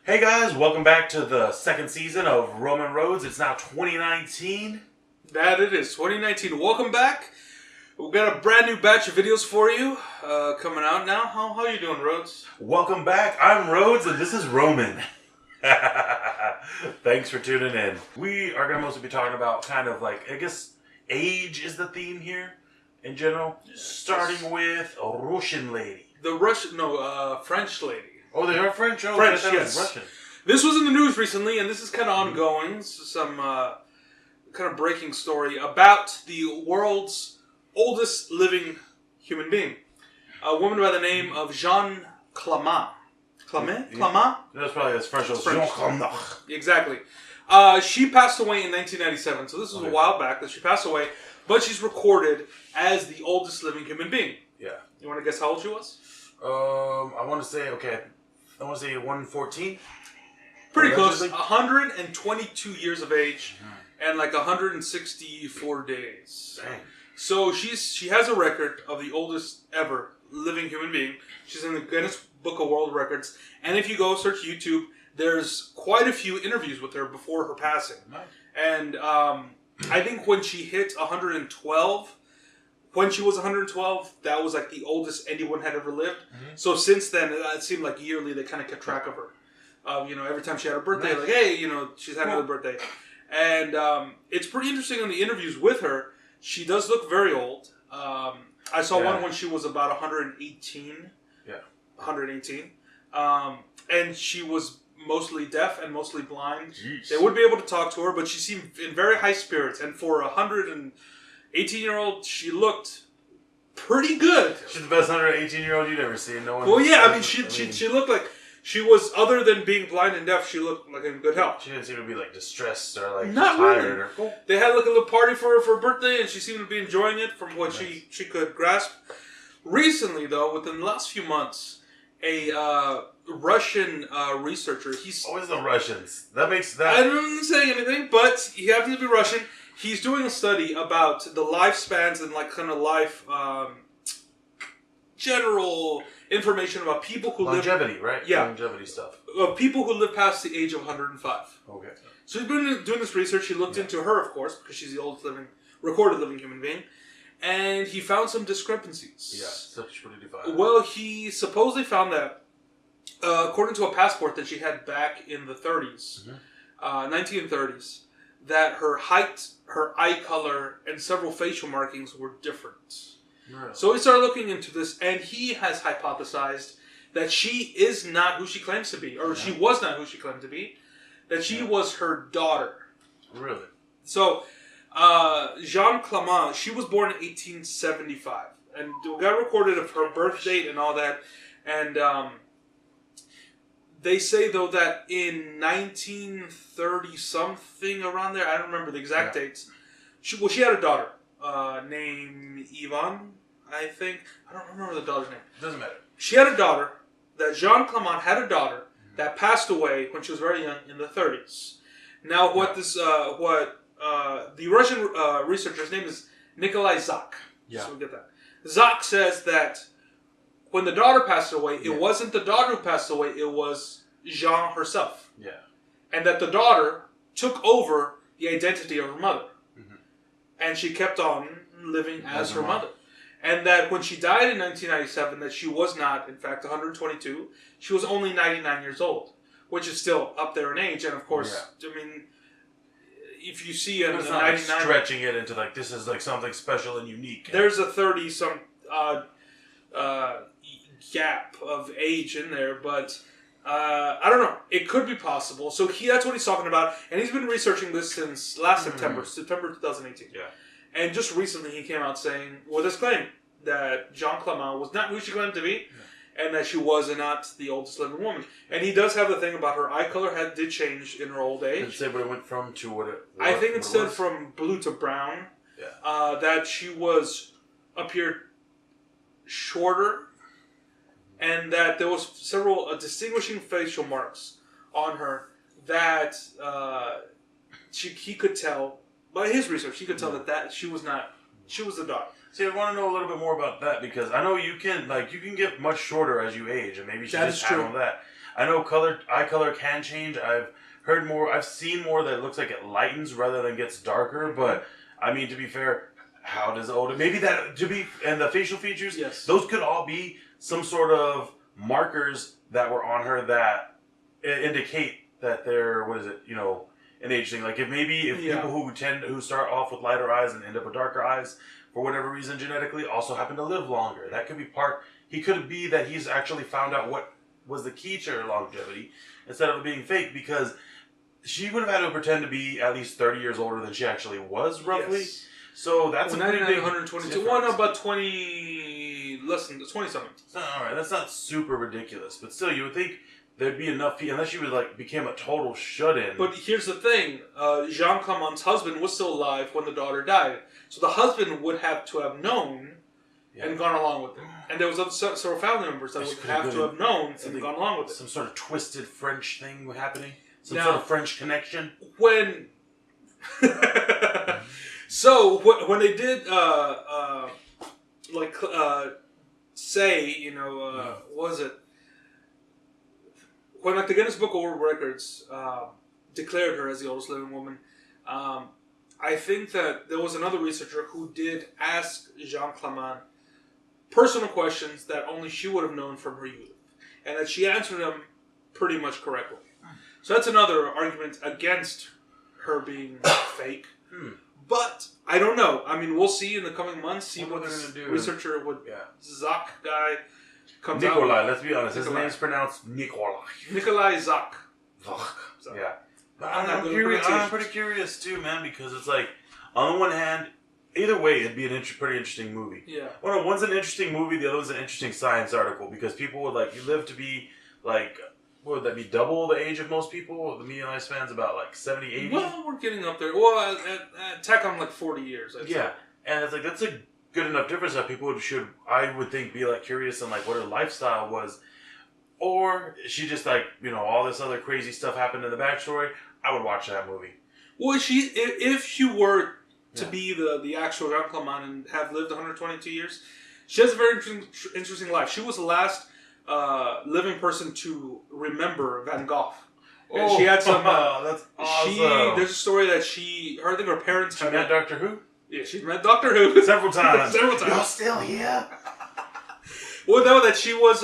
Hey guys, welcome back to the second season of Roman Roads. It's now 2019. That it is, 2019. Welcome back. We've got a brand new batch of videos for you coming out now. How you doing, Rhodes? Welcome back. I'm Rhodes and this is Roman. Thanks for tuning in. We are going to mostly be talking about kind of like, I guess, age is the theme here in general. Starting with a Russian lady. French lady. Oh, they are French? Oh, French, I yes. Russian. This was in the news recently, and this is kind of ongoing. Some kind of breaking story about the world's oldest living human being. A woman by the name of Jeanne Clément. Clément? Clément? That's probably as French as Jean Clément. Exactly. She passed away in 1997, so this was a while back that she passed away, but she's recorded as the oldest living human being. Yeah. You want to guess how old she was? I want to say 114. Pretty close. 122 years of age and like 164 days. Dang. So she has a record of the oldest ever living human being. She's in the Guinness Book of World Records. And if you go search YouTube, there's quite a few interviews with her before her passing. Nice. And I think when she hit 112, when she was 112, that was like the oldest anyone had ever lived. Mm-hmm. So since then, it seemed like yearly they kind of kept track of her. Every time she had a birthday, like, hey, she's had another birthday. And it's pretty interesting in the interviews with her. She does look very old. I saw one when she was about 118. Yeah. 118. And she was mostly deaf and mostly blind. Jeez. They would be able to talk to her, but she seemed in very high spirits. And for 118-year-old, she looked pretty good. She's the best 118-year-old you'd ever seen. No one. Well, yeah, she looked like she was, other than being blind and deaf, she looked like in good health. She didn't seem to be like distressed or like not tired. really. Or cool. They had like a little party for her birthday, and she seemed to be enjoying it from what she could grasp. Recently, though, within the last few months, a Russian researcher. He's always the Russians. That makes that. I don't say anything, but he happens to be Russian. He's doing a study about the lifespans and like kind of life general information about people who longevity, live... right? Yeah. Longevity stuff. People who live past the age of 105. Okay. So he's been doing this research. He looked into her, of course, because she's the oldest recorded living human being. And he found some discrepancies. Yeah, such pretty defined. Well, he supposedly found that, according to a passport that she had back in the 30s, 1930s, that her height, her eye color, and several facial markings were different. Really? So he started looking into this, and he has hypothesized that she is not who she claims to be, or she was not who she claimed to be, that she was her daughter. Really? So, Jeanne Clément, she was born in 1875, and we got recorded of her birth date and all that, and they say, though, that in 1930-something, around there, I don't remember the exact dates, she had a daughter named Yvonne, I think. I don't remember the daughter's name. Doesn't matter. She had a daughter, that Jeanne Clément had a daughter that passed away when she was very young in the 30s. Now, the Russian researcher's name is Nikolai Zak. Yeah. So we get that. Zak says that when the daughter passed away, it wasn't the daughter who passed away, it was Jeanne herself. Yeah. And that the daughter took over the identity of her mother. Mm-hmm. And she kept on living as her mother. And that when she died in 1997, that she was not, in fact, 122. She was only 99 years old, which is still up there in age. And of course, I mean, if you see a 99... Like stretching it into like, this is like something special and unique. There's a 30-some gap of age in there, but I don't know. It could be possible. So that's what he's talking about. And he's been researching this since last September 2018. Yeah. And just recently he came out saying, with this claim, that Jeanne Clément was not who she claimed to be, and that she was not the oldest living woman. And he does have the thing about her eye color did change in her old age. Did it say what it went from to what it was? I think it said from blue to brown. Yeah. That she appeared shorter, and that there was several distinguishing facial marks on her that he could tell. By his research, he could tell that she was the daughter. See, I want to know a little bit more about that because I know you can get much shorter as you age, and maybe she just had all that. I know eye color can change. I've seen more that it looks like it lightens rather than gets darker. But I mean, to be fair, how does Oda? Maybe and the facial features. Yes. Those could all be some sort of markers that were on her that indicate that they're an age thing. Like if people who start off with lighter eyes and end up with darker eyes for whatever reason genetically also happen to live longer. That could be part. He could be that he's actually found out what was the key to her longevity instead of it being fake, because she would have had to pretend to be at least 30 years older than she actually was, roughly. Yes. So that's a pretty big 122. Well, no, about 20, less than 20 something. All right, that's not super ridiculous, but still, you would think there'd be enough people, unless she became a total shut-in. But here's the thing: Jean Clément's husband was still alive when the daughter died, so the husband would have to have known and gone along with it. And there was several family members that would have to have known and gone along with it. Some sort of twisted French thing happening. Some sort of French connection. When so when they did say, what was it? When the Guinness Book of World Records declared her as the oldest living woman, I think that there was another researcher who did ask Jean Clément personal questions that only she would have known from her youth, and that she answered them pretty much correctly. So that's another argument against her being fake. But I don't know. I mean, we'll see in the coming months. See what this researcher Zach guy comes out. Nikolai, let's be honest. His name's pronounced Nikolai. Nikolai Zach. So. Yeah. I'm pretty curious too, man, because it's like, on the one hand, either way, it'd be a pretty interesting movie. Yeah. Well, one's an interesting movie, the other one's an interesting science article, because people would you live to be what would that be, double the age of most people? The median lifespan's about 70, 80? Well, we're getting up there. Well, at Tech, I'm 40 years. I'd say. And it's that's a good enough difference that people I would think, be curious on what her lifestyle was. Or she just all this other crazy stuff happened in the backstory. I would watch that movie. Well, if she were to be the actual Jean Clément and have lived 122 years, she has a very interesting life. She was the last living person to remember Van Gogh. And she had some. That's awesome. There's a story that I think her parents. She met Doctor Who. Yeah, she met Doctor Who several times. You're still here. Well, no, that she was.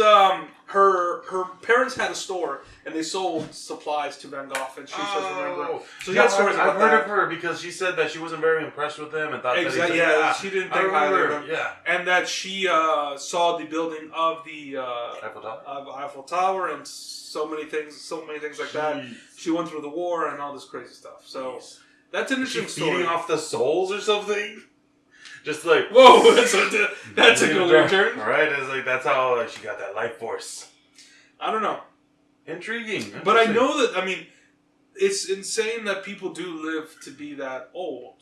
Her parents had a store and they sold supplies to Van Gogh, and she doesn't remember. So she had stories about I've heard of her because she said that she wasn't very impressed with them and thought that she didn't think highly of him. Yeah, and that she saw the building of the Eiffel Tower and so many things like that. She went through the war and all this crazy stuff. So that's an interesting story. Feeding off the souls or something. Just whoa, that's a good return. Right? It's that's how she got that life force. I don't know. Intriguing. But I know that, it's insane that people do live to be that old.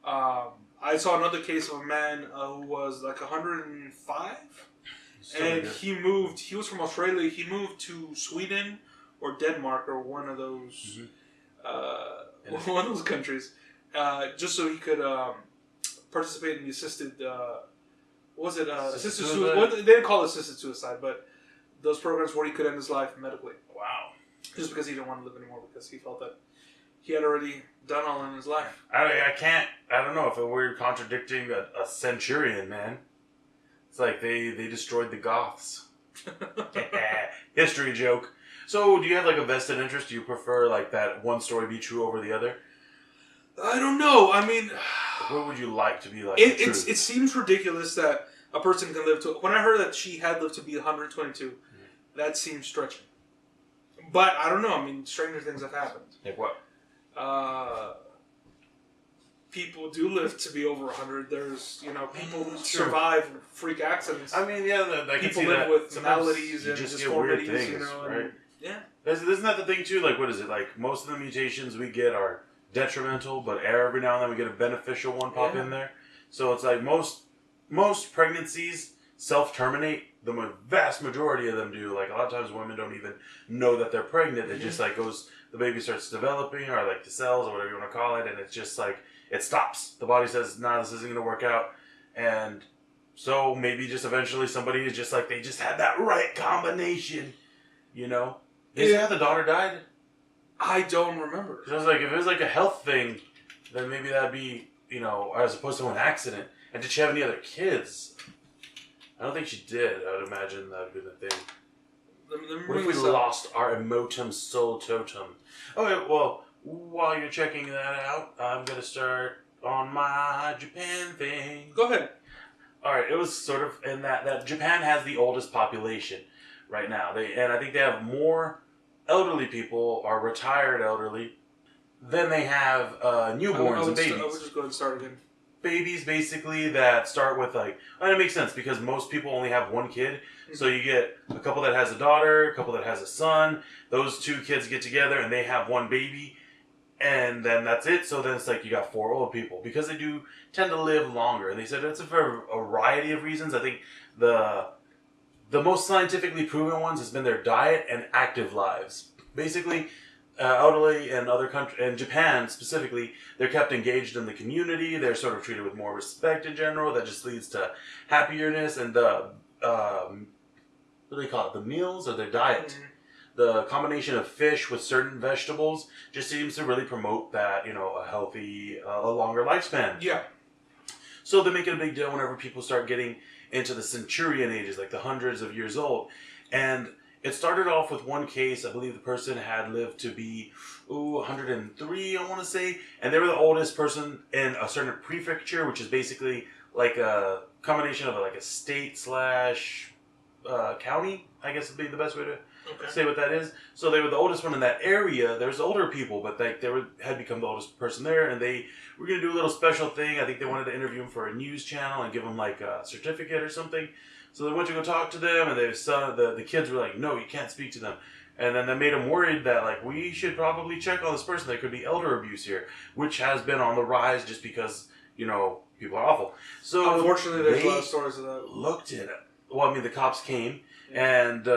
I saw another case of a man who was 105. And he was from Australia. He moved to Sweden or Denmark or one of those, one of those countries, just so he could participate in the assisted, assisted suicide? They didn't call it assisted suicide, but those programs where he could end his life medically. Wow. Just because he didn't want to live anymore, because he felt that he had already done all in his life. I don't know if we're contradicting a centurion, man. It's they destroyed the Goths. History joke. So, do you have a vested interest? Do you prefer that one story be true over the other? I don't know. What would you like to be it seems ridiculous that a person can live to... When I heard that she had lived to be 122, that seems stretching. But I don't know. Stranger things have happened. Like what? People do live to be over 100. There's, people survive freak accidents. People live with maladies and just disformities, get weird things, right? Yeah. Isn't that the thing too? What is it? Most of the mutations we get are detrimental, but every now and then we get a beneficial one pop in there. So it's most pregnancies self-terminate. The vast majority of them do. A lot of times women don't even know that they're pregnant. It just the baby starts developing, or the cells, or whatever you want to call it, and it's just it stops. The body says, nah, this isn't going to work out. And so maybe just eventually somebody is just they just had that right combination, Is that how the daughter died? I don't remember. Because I was like, if it was like a health thing, then maybe that'd be, as opposed to an accident. And did she have any other kids? I don't think she did. I would imagine that would be the thing. What if we lost our emotum soul totem? Okay, well, while you're checking that out, I'm going to start on my Japan thing. Go ahead. Alright, it was sort of in that Japan has the oldest population right now. And I think they have more elderly people, or retired elderly, than they have newborns and babies. I would just go ahead and start again. Babies, basically, that start with and it makes sense because most people only have one kid. Mm-hmm. So you get a couple that has a daughter, a couple that has a son. Those two kids get together and they have one baby. And then that's it. So then it's like you got 4 old people because they do tend to live longer. And they said it's for a variety of reasons. I think the most scientifically proven ones has been their diet and active lives. Basically, elderly and other countries, and Japan specifically, they're kept engaged in the community. They're sort of treated with more respect in general. That just leads to happiness and the what do they call it? The meals or their diet. Mm-hmm. The combination of fish with certain vegetables just seems to really promote that, a healthy, a longer lifespan. Yeah. So they make it a big deal whenever people start getting into the centurion ages, like the hundreds of years old. And it started off with one case. I believe the person had lived to be 103, I want to say. And they were the oldest person in a certain prefecture, which is basically like a combination of like a state / county, I guess would be the best way to say what that is. So they were the oldest one in that area. There's older people, but had become the oldest person there, and they were going to do a little special thing. I think they wanted to interview him for a news channel and give him like a certificate or something. So they went to go talk to them, and the kids were like, no, you can't speak to them. And then that made them worried that like we should probably check on this person. There could be elder abuse here, which has been on the rise just because, people are awful. So unfortunately, there's a lot of stories of that. Looked at it. Well, I mean, the cops came. And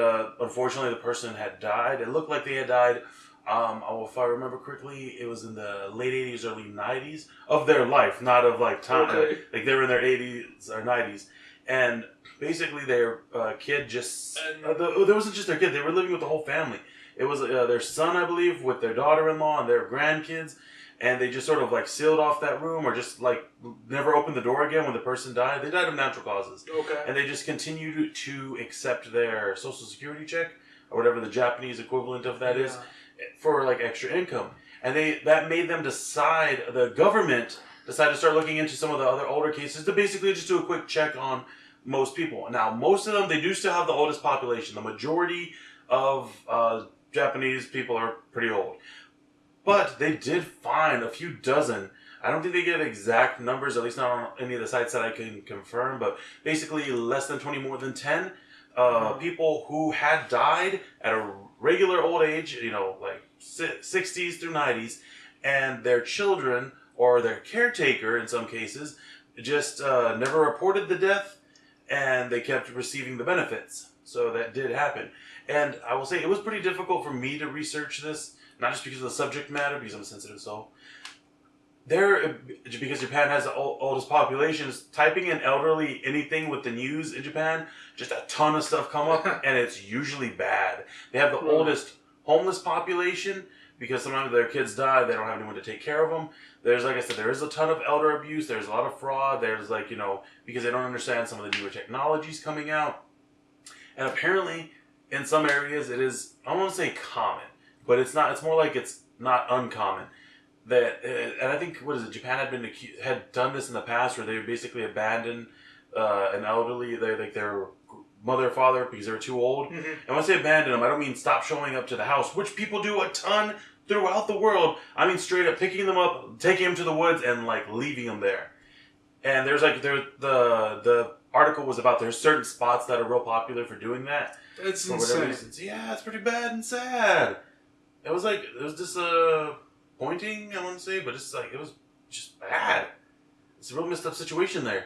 unfortunately, the person had died. It looked like they had died, if I remember correctly, it was in the late 80s, early 90s of their life, not of like time. Okay. Like they were in their 80s or 90s. And basically their kid just... there wasn't just their kid. They were living with the whole family. It was their son, I believe, with their daughter-in-law and their grandkids. And they just sort of like sealed off that room or just like never opened the door again when the person died. They died of natural causes. Okay. And they just continued to accept their social security check or whatever the Japanese equivalent of that is for like extra income. And that made them decide, the government decided to start looking into some of the other older cases to basically just do a quick check on most people. Now, most of them, they do still have the oldest population. The majority of Japanese people are pretty old. But they did find a few dozen. I don't think they give exact numbers, at least not on any of the sites that I can confirm, but basically less than 20, more than 10 people who had died at a regular old age, like 60s through 90s, and their children or their caretaker in some cases just never reported the death, and they kept receiving the benefits. So that did happen. And I will say it was pretty difficult for me to research this. Not just because of the subject matter, because I'm a sensitive soul. Because Japan has the oldest populations, typing in elderly anything with the news in Japan, just a ton of stuff come up, and it's usually bad. They have the oldest homeless population, because sometimes their kids die, they don't have anyone to take care of them. There's, like I said, there is a ton of elder abuse, there's a lot of fraud, there's like, because they don't understand some of the newer technologies coming out. And apparently, in some areas, it is, I don't want to say common, but it's not. It's more like it's not uncommon. And I think Japan had done this in the past, where they basically abandoned an elderly, their mother or father because they were too old. Mm-hmm. And when I say abandon them, I don't mean stop showing up to the house, which people do a ton throughout the world. I mean straight up picking them up, taking them to the woods, and like leaving them there. And there's like the article was about there's certain spots that are real popular for doing that. It's insane. Yeah, it's pretty bad and sad. It was disappointing, I want to say, but it's like, it was just bad. It's a real messed up situation there.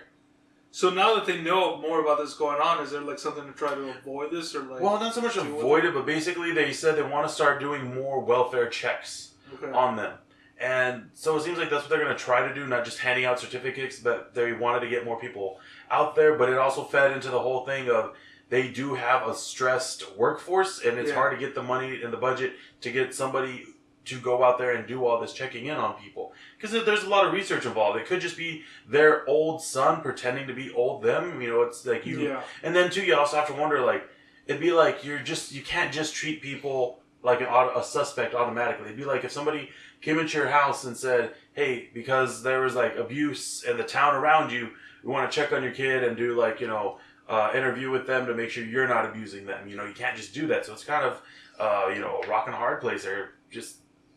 So now that they know more about this going on, is there like something to try to avoid this, or like? Well, not so much avoid it, but basically they said they want to start doing more welfare checks on them. And so it seems like that's what they're going to try to do, not just handing out certificates, but they wanted to get more people out there. But it also fed into the whole thing of they do have a stressed workforce, and it's hard to get the money and the budget to get somebody to go out there and do all this checking in on people. Because there's a lot of research involved. It could just be their old son pretending to be old them. It's like you... Yeah. And then, too, you also have to wonder, like, it'd be like you can't just treat people like a suspect automatically. It'd be like if somebody came into your house and said, hey, because there was, like, abuse in the town around you, we want to check on your kid and do, like, interview with them to make sure you're not abusing them. You can't just do that. So it's kind of, a rock and a hard place there.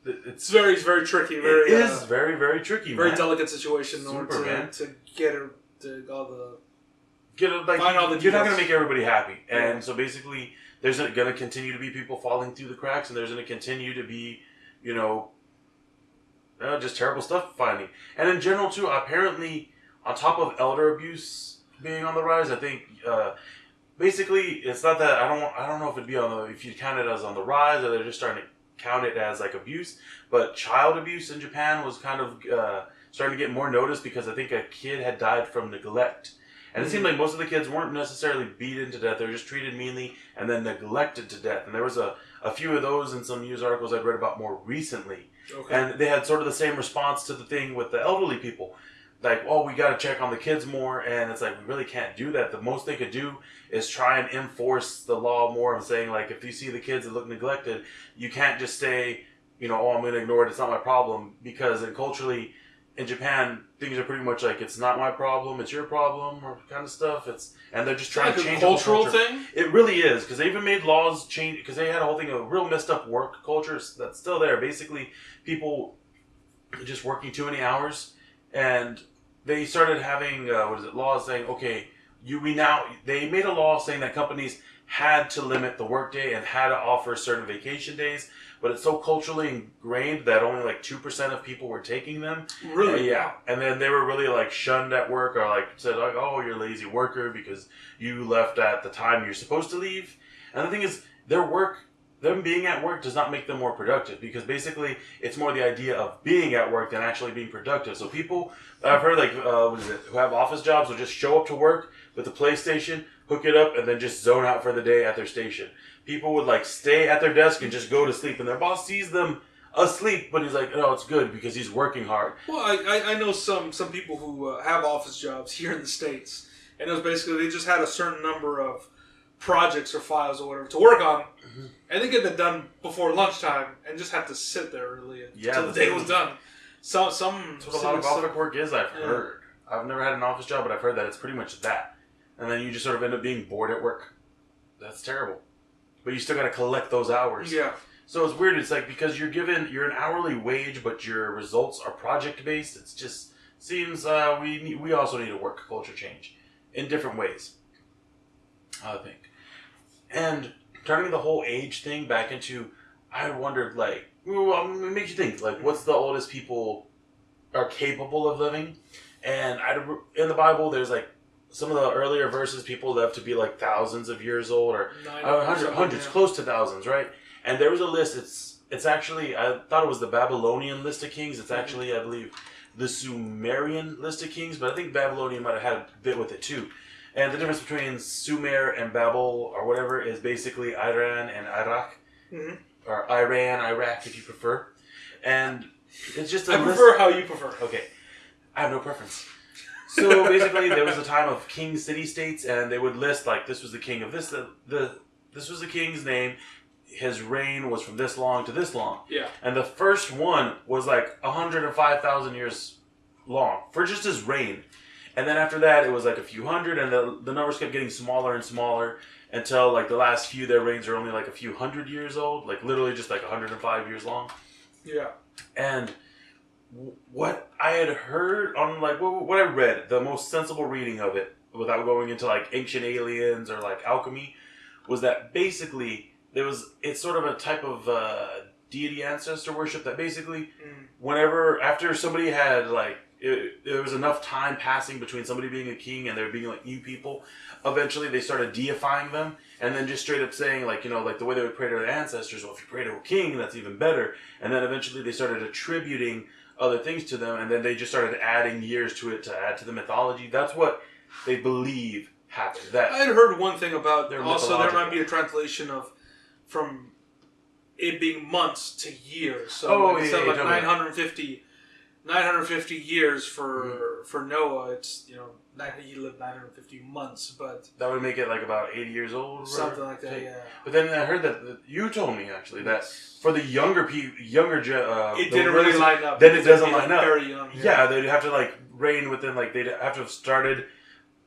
It's very, very tricky. It is very, very tricky, very man. delicate situation in order to get her to all the... find all the details. You're not going to make everybody happy. And so basically, there's going to continue to be people falling through the cracks, and there's going to continue to be, just terrible stuff finding. And in general, too, apparently, on top of elder abuse being on the rise, I think... basically, it's not that... I don't know if it'd be if you count it as on the rise, or they're just starting to count it as like abuse, but child abuse in Japan was kind of starting to get more notice because I think a kid had died from neglect, and it seemed like most of the kids weren't necessarily beaten to death; they were just treated meanly and then neglected to death. And there was a few of those in some news articles I'd read about more recently, and they had sort of the same response to the thing with the elderly people. Like, oh, we got to check on the kids more, and it's like, we really can't do that. The most they could do is try and enforce the law more of saying, like, if you see the kids that look neglected, you can't just say, oh, I'm going to ignore it, it's not my problem. Because culturally, in Japan, things are pretty much like, it's not my problem, it's your problem, or kind of stuff. And they're just trying to change the cultural thing? It really is, because they even made laws change, because they had a whole thing of real messed up work culture that's still there. Basically, people just working too many hours, and... they started having laws saying, okay, they made a law saying that companies had to limit the workday and had to offer certain vacation days, but it's so culturally ingrained that only like 2% of people were taking them. Really? Yeah. And then they were really like shunned at work, or like said like, oh, you're a lazy worker because you left at the time you're supposed to leave. And the thing is, them being at work does not make them more productive, because basically it's more the idea of being at work than actually being productive. So people, I've heard who have office jobs will just show up to work with the PlayStation, hook it up, and then just zone out for the day at their station. People would like stay at their desk and just go to sleep, and their boss sees them asleep, but he's like, oh, it's good because he's working hard. Well, I know some people who have office jobs here in the States, and it was basically they just had a certain number of projects or files or whatever to work on, and they get that done before lunchtime, and just have to sit there really until the day was done. That's what a lot of office work is. I've heard. I've never had an office job, but I've heard that it's pretty much that, and then you just sort of end up being bored at work. That's terrible, but you still got to collect those hours. Yeah. So it's weird. It's like, because you're an hourly wage, but your results are project based. It's just seems we also need a work culture change in different ways, I think. And turning the whole age thing back into, I wondered, like, it makes you think, like, what's the oldest people are capable of living? And in the Bible, there's, like, some of the earlier verses, people live to be, like, thousands of years old, or hundreds, close to thousands, right? And there was a list, it's actually, I thought it was the Babylonian list of kings. It's actually, I believe, the Sumerian list of kings, but I think Babylonian might have had a bit with it, too. And the difference between Sumer and Babel or whatever is basically Iran and Iraq. Mm-hmm. Or Iran, Iraq, if you prefer. And it's just I prefer how you prefer. Okay. I have no preference. So basically, there was a time of king city-states, and they would list, like, this was the king of this. This was the king's name. His reign was from this long to this long. Yeah. And the first one was, like, 105,000 years long for just his reign. And then after that, it was like a few hundred, and the numbers kept getting smaller and smaller until, like, the last few, their reigns are only like a few hundred years old, like literally just like 105 years long. Yeah. And what I had heard on, like, what I read, the most sensible reading of it, without going into like ancient aliens or like alchemy, was that basically it's sort of a type of deity ancestor worship that basically whenever, after somebody had like, there was enough time passing between somebody being a king and there being like new people, eventually they started deifying them, and then just straight up saying, like, like the way they would pray to their ancestors, well, if you pray to a king, that's even better. And then eventually they started attributing other things to them, and then they just started adding years to it to add to the mythology. That's what they believe happened. That I had heard one thing about. Also, there might be a mythological. translation from it being months to years. So instead of like 950 years for Noah, it's he lived 950 months, but that would make it like about 80 years old, something like that. Yeah. But then I heard that you told me actually that for the younger it didn't really line up. Then it doesn't line up. Very young. Yeah, they'd have to like reign within like they'd have to have started.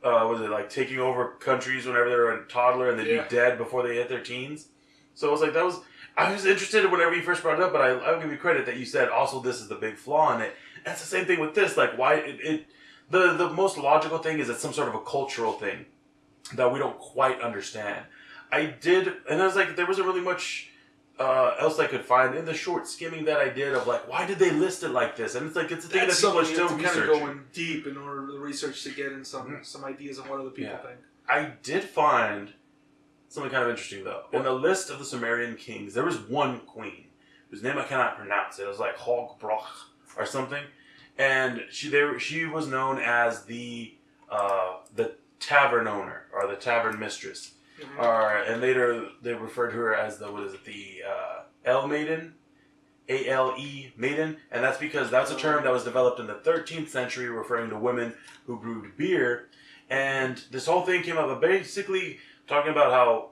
Was it like taking over countries whenever they were a toddler and they'd be dead before they hit their teens? So it was like I was interested whenever you first brought it up, but I'll give you credit that you said also this is the big flaw in it. That's the same thing with this. Like why the most logical thing is it's some sort of a cultural thing that we don't quite understand. I was like there wasn't really much else I could find in the short skimming that I did of like why did they list it like this? And it's like it's a thing that people are still researching. Kind of going deep in order to research to get in some ideas of what other people think. I did find something kind of interesting though. In the list of the Sumerian kings, there was one queen whose name I cannot pronounce. It was like Hogbroch or something, and she was known as the tavern owner or the tavern mistress. Mm-hmm. And later they referred to her as the Ale Maiden, A-L-E Maiden, and that's because that's a term that was developed in the 13th century referring to women who brewed beer, and this whole thing came up basically talking about how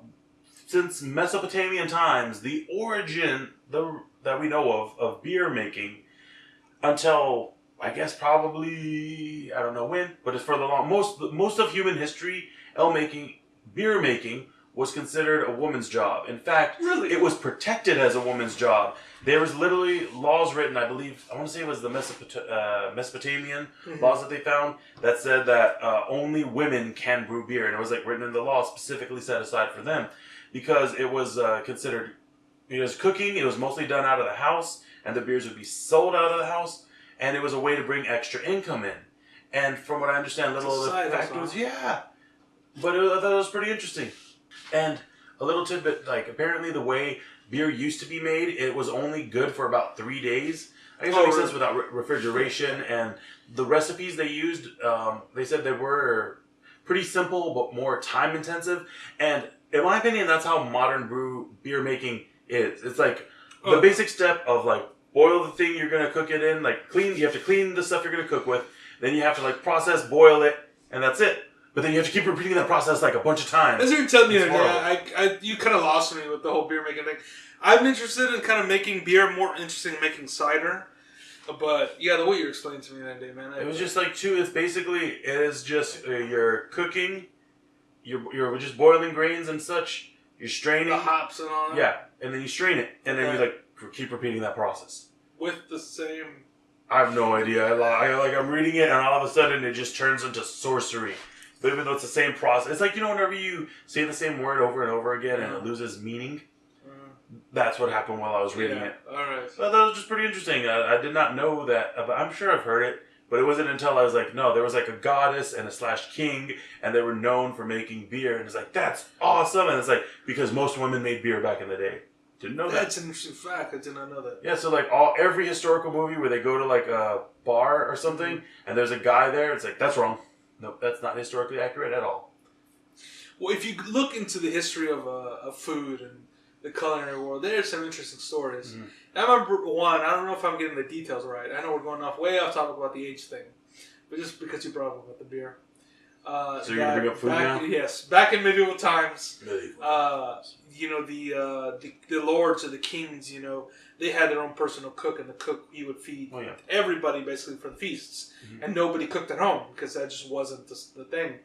since Mesopotamian times, the origin that we know of beer making until I guess probably I don't know when, but it's for the most of human history, beer making was considered a woman's job. In fact, it was protected as a woman's job. There was literally laws written, I believe, I want to say it was the Mesopotamian laws that they found that said that only women can brew beer. And it was like written in the law specifically set aside for them because it was considered, cooking, it was mostly done out of the house and the beers would be sold out of the house and it was a way to bring extra income in. And from what I understand, little of the factors, but I thought it was pretty interesting. And a little tidbit, like apparently the way beer used to be made, it was only good for about 3 days. I guess that makes sense without refrigeration. And the recipes they used, they said they were pretty simple but more time intensive. And in my opinion, that's how modern beer making is. It's like the basic step of like boil the thing you're gonna cook it in, like clean. You have to clean the stuff you're gonna cook with. Then you have to like process, boil it, and that's it. But then you have to keep repeating that process like a bunch of times. As you were telling me the other day, you kind of lost me with the whole beer making thing. I'm interested in kind of making beer more interesting, making cider. But yeah, the way you explained to me that day, man. It was just like it is just you're cooking, you're just boiling grains and such. You're straining the hops and all that. Yeah, and then you strain it, and then you like keep repeating that process with the same. I have no idea. I'm reading it, and all of a sudden it just turns into sorcery. But even though it's the same process, it's like, whenever you say the same word over and over again and it loses meaning, that's what happened while I was reading it. Alright. So that was just pretty interesting. I did not know that, but I'm sure I've heard it, but it wasn't until I was like, no, there was like a goddess and a /king, and they were known for making beer, and it's like, that's awesome, and it's like, because most women made beer back in the day. Didn't know that. That's an interesting fact. I did not know that. Yeah, so like every historical movie where they go to like a bar or something, and there's a guy there, it's like, that's wrong. Nope, that's not historically accurate at all. Well, if you look into the history of food and the culinary world, there's some interesting stories. Mm-hmm. I remember one, I don't know if I'm getting the details right. I know we're going way off topic about the age thing. But just because you brought up about the beer. So you're going to bring up food now? Yes. Back in medieval times, the lords or the kings, they had their own personal cook, and the cook, he would feed everybody basically for the feasts. Mm-hmm. And nobody cooked at home because that just wasn't the thing.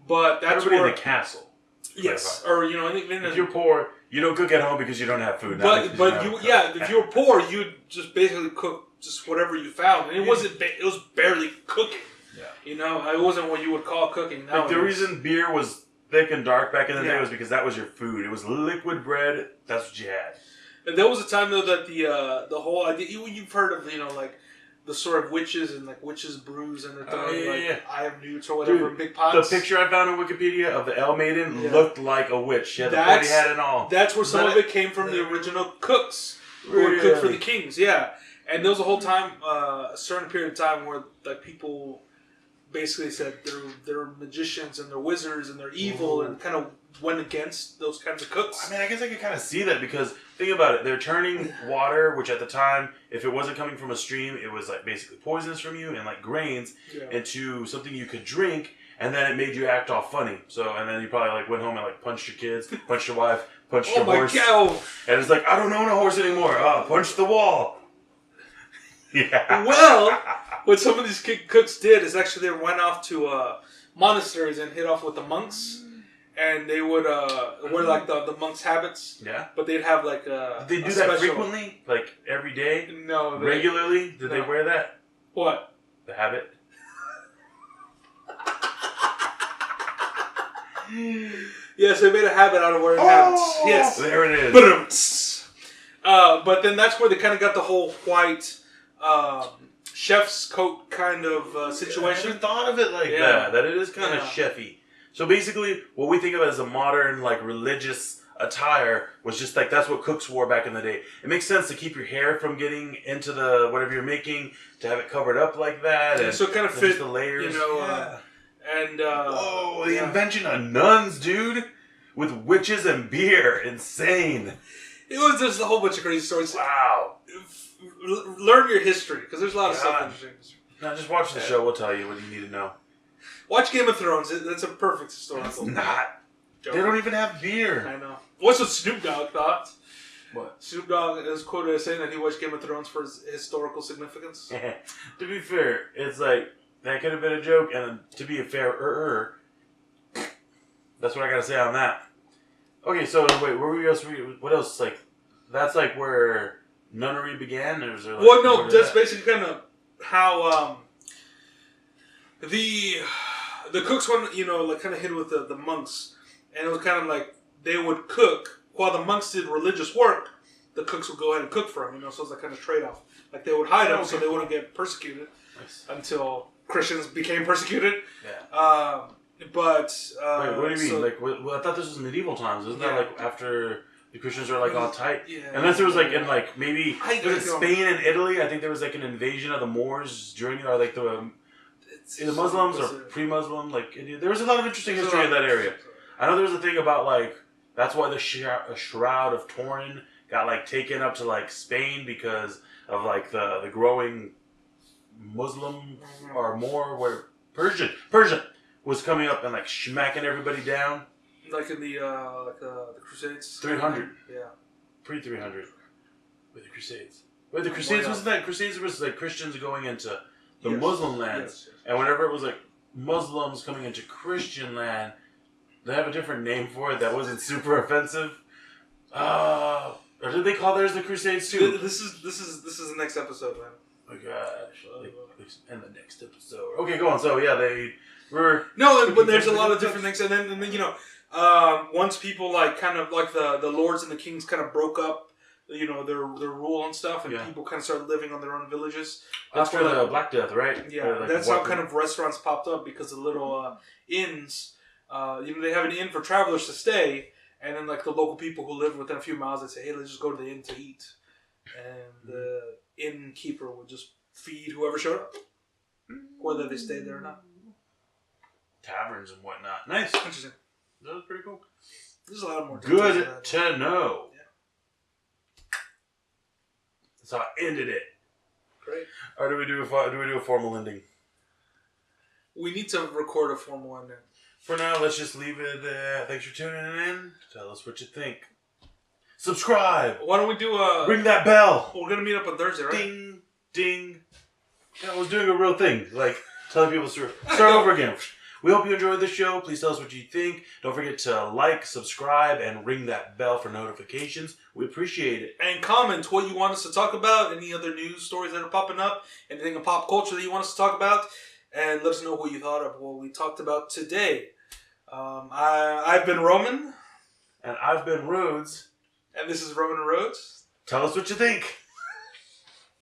But that's everybody in the castle. Yes. Or, if you're poor, you don't cook at home because you don't have food. If you were poor, you'd just basically cook just whatever you found. And it was barely cooking. Yeah. It wasn't what you would call cooking. Like the reason beer was thick and dark back in the day was because that was your food. It was liquid bread. That's what you had. And there was a time though that the whole idea you've heard of like the sort of witches and like witches brews and they're throwing Eye of Newts or whatever in big pots. The picture I found on Wikipedia of the Ale Maiden looked like a witch. She had the pointy hat and all. That's where some of it came from. The original cooks who would cook for the kings. Yeah, and there was a whole time, a certain period of time where like people basically said they're magicians and they're wizards and they're evil and kind of went against those kinds of cooks. I mean, I guess I could kind of see that because think about it. They're turning water, which at the time, if it wasn't coming from a stream, it was like basically poisonous from you and like grains into something you could drink, and then it made you act all funny. So, and then you probably like went home and like punched your kids, punched your wife, punched your horse. God. And it's like, I don't own a horse anymore. Punch the wall. Yeah. Well, what some of these cooks did is actually they went off to monasteries and hit off with the monks. And they would wear like the monks' habits. Yeah. But they'd have like a. Did they do that frequently? Like every day? No. Regularly? Did they wear that? What? The habit? Yes, they made a habit out of wearing habits. Yes. There it is. But then that's where they kind of got the whole white chef's coat kind of situation. I never thought of it like that. That it is kind of chefy. So basically, what we think of as a modern, like, religious attire was just like, that's what cooks wore back in the day. It makes sense to keep your hair from getting into the, whatever you're making, to have it covered up like that. And so it kind of fit, the layers. you know, whoa, the invention of nuns, dude. With witches and beer. Insane. It was just a whole bunch of crazy stories. Wow. Learn your history, because there's a lot of stuff interesting. Now, just watch the show. We'll tell you what you need to know. Watch Game of Thrones. That's a perfect historical. It's not. Joke. They don't even have beer. I know. What's what Snoop Dogg thought? What? Snoop Dogg is quoted as saying that he watched Game of Thrones for its historical significance. To be fair, it's like, that could have been a joke, and to be a fair, that's what I gotta say on that. Okay, so wait, what else? Like, that's like where nunnery began? Or is there like, well, no, that's basically kind of how the cooks went, you know, like kind of hid with the monks, and it was kind of like they would cook while the monks did religious work. The cooks would go ahead and cook for them, you know, so it's like kind of trade off. Like they would hide them so they wouldn't get persecuted until Christians became persecuted. Yeah. Wait, what do you mean? Like, I thought this was medieval times. Isn't that like after the Christians are like all tight? Yeah. Unless there was like in like maybe was it Spain and Italy? I think there was like an invasion of the Moors during like the Muslims or pre-Muslim. Like there was a lot of interesting history in that area. I know there was a thing about like that's why the Shroud of Turin got like taken up to like Spain because of like the growing Muslim or more where Persian was coming up and like smacking everybody down. Like in the Crusades? 300. Yeah. Pre-300. With the Crusades. Wait, the Crusades wasn't that? Crusades was like Christians going into the Muslim lands. Yes. And whenever it was like Muslims coming into Christian land, they have a different name for it that wasn't super offensive. Or did they call theirs the Crusades too? This is the next episode, man. Oh my gosh. And the next episode. Okay, go on. So yeah, they were but there's a lot of different things, and then you know, once people like kind of like the lords and the kings kind of broke up, you know, their rule and stuff, and people kind of started living on their own villages. That's for the Black Death, right? Yeah, like that's how kind of restaurants popped up because the little inns, you know, they have an inn for travelers to stay, and then like the local people who live within a few miles, they say, hey, let's just go to the inn to eat, and the innkeeper would just feed whoever showed up, whether they stayed there or not. Taverns and whatnot. Nice. Interesting. That was pretty cool. There's a lot more. Good to know. Yeah. That's how I ended it. Great. Or do we do a formal ending? We need to record a formal ending. For now, let's just leave it there. Thanks for tuning in. Tell us what you think. Subscribe. Why don't we do a... Ring that bell. We're going to meet up on Thursday, right? Ding. Ding. Yeah, I was doing a real thing. Like, telling people to start over again. We hope you enjoyed the show. Please tell us what you think. Don't forget to like, subscribe, and ring that bell for notifications. We appreciate it. And comment what you want us to talk about. Any other news stories that are popping up. Anything in pop culture that you want us to talk about. And let us know what you thought of what we talked about today. I've been Roman. And I've been Rhodes. And this is Roman and Rhodes. Tell us what you think.